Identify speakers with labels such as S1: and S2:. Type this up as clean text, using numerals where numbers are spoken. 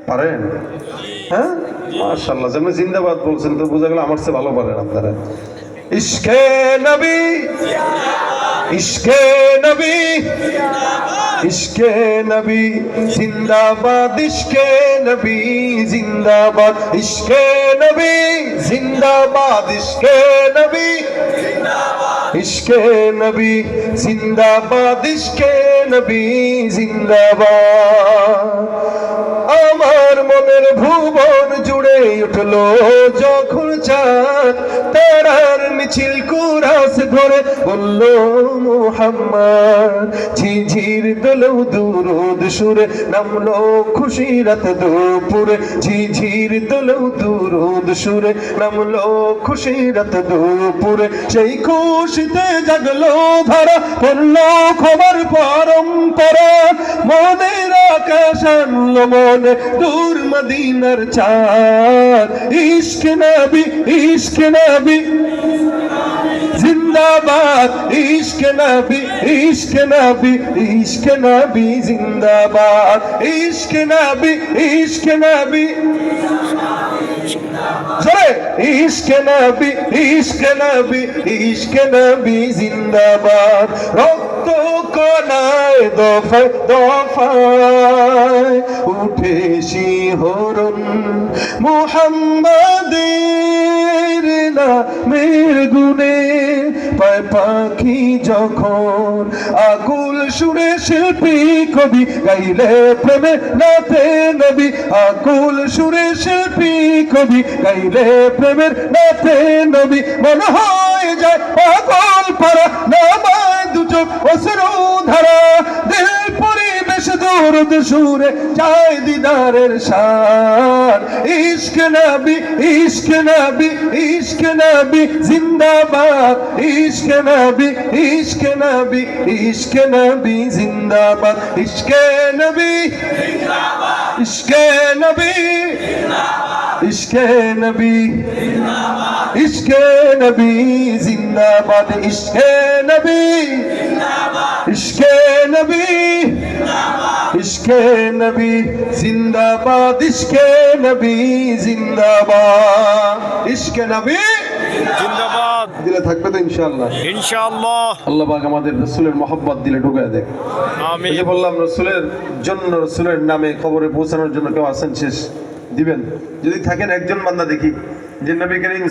S1: পারেন? হ্যাঁ, মাশাআল্লাহ। যেমন জিন্দাবাদ বলছেন তো বোঝা গেল আমার চেয়ে ভালো পারেন আপনারা। ইশকে নবী, ইশকে নবী, ইশকে নবী জিন্দাবাদ, ইশকে নবী জিন্দাবাদ, ইশকে নবী জিন্দাবাদ, ইশকে নবী, ইশকে নবী জিন্দাবাদ, ইশকে নবী জিন্দাবাদ। আমার মনের ভুবন জুড়ে উঠলো যখন চাঁদ, তারার মিছিল কুরাস ধরে বলল মুহাম্মদ। ঝিঝির দোলেও দুরুদ সুরে নামলো খুশি রাত দুপুরে, ঝিঝির দোলেও দুরুদ সুরে নামলো খুশি রাত দুপুরে। সেই খুশিতে জাগলো ধারা, পড়লো খবর পরম্পরা, মনের আকাশ আনলো মনে দূর মদিনার চাঁদ। ইশকে নবী, ইশকে নবী জিন্দাবাদ, ইশকে নবী, ইশকে নবী, ইশকে নবী জিন্দাবাদ, ইশকে নবী, ইশকে নবী জোরে, ইশকে নবী, ইশকে নবী, ইশকে নবী জিন্দাবাদ। রক্ত কণায় দফায় দফায় উঠে শিহরণ, মুহাম্মাদের নামের গুণে পায় পাখি যখন আকুল সুরে শিল্পী কবি গাইলে প্রেমে নাতে নবী, আকুল সুরে শিল্পী কবি গাইলে প্রেমের নাতে নবী। মনে হয় যায় পাগল পারা, নামায় দু চোখ অশ্রু ধারা, দিল পরিবেশ দরদ সুরে চায় দিদারের সার। ইশকে নবী, ইশকে নবী, ইশকে নবী জিন্দাবাদ, ইশকে নবী, ইশকে নবী, ইশকে নবী জিন্দাবাদ, ইশকে নবী জিন্দাবাদ, ইশকে নবী জিন্দাবাদ, ইশকে নবী জিন্দাবাদ, ইশকে নবী জিন্দাবাদ, ইশকে নবী জিন্দাবাদ, ইশকে নবী জিন্দাবাদ, ইশকে নবী জিন্দাবাদ, ইশকে নবী জিন্দাবাদ, ইশকে নবী জিন্দাবাদ। দিলে থাকবে তো ইনশাআল্লাহ,
S2: ইনশাআল্লাহ।
S1: আল্লাহ পাক আমাদের রাসূলের মহব্বত দিলে ঢুকায় দেয়।
S2: আমিন।
S1: এই যে বললাম রাসূলের জন্য, রাসূলের নামে কবরে পৌঁছানোর জন্য কেউ আছেন শেষ দিবেন? যদি থাকেন একজন বান্দা দেখি যে নবী করিম